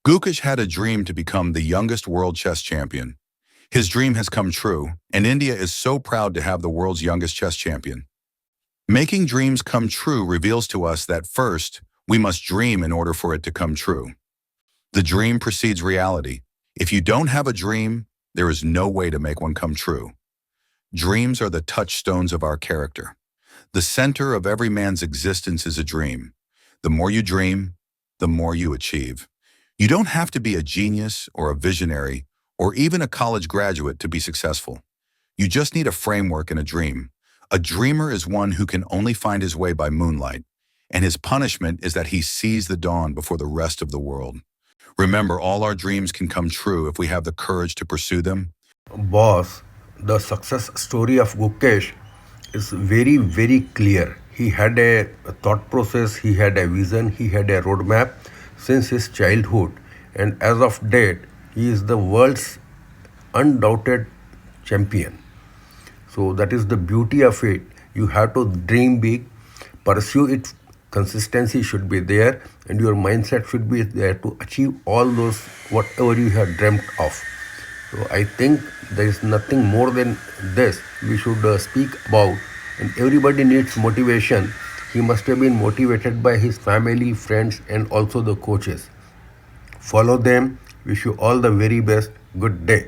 Gukesh had a dream to become the youngest world chess champion. His dream has come true, and India is so proud to have the world's youngest chess champion. Making dreams come true reveals to us that first, we must dream in order for it to come true. The dream precedes reality. If you don't have a dream, there is no way to make one come true. Dreams are the touchstones of our character. The center of every man's existence is a dream. The more you dream, the more you achieve. You don't have to be a genius or a visionary or even a college graduate to be successful. You just need a framework and a dream. A dreamer is one who can only find his way by moonlight, and his punishment is that he sees the dawn before the rest of the world. Remember, all our dreams can come true if we have the courage to pursue them. Boss, the success story of Gukesh is very, very clear. He had a thought process, he had a vision, he had a roadmap since his childhood, and as of date, he is the world's undoubted champion. So that is the beauty of it. You have to dream big, pursue it. Consistency should be there, and your mindset should be there to achieve all those whatever you have dreamt of. So I think there is nothing more than this we should speak about. And everybody needs motivation. He must have been motivated by his family, friends, and also the coaches. Follow them. Wish you all the very best. Good day.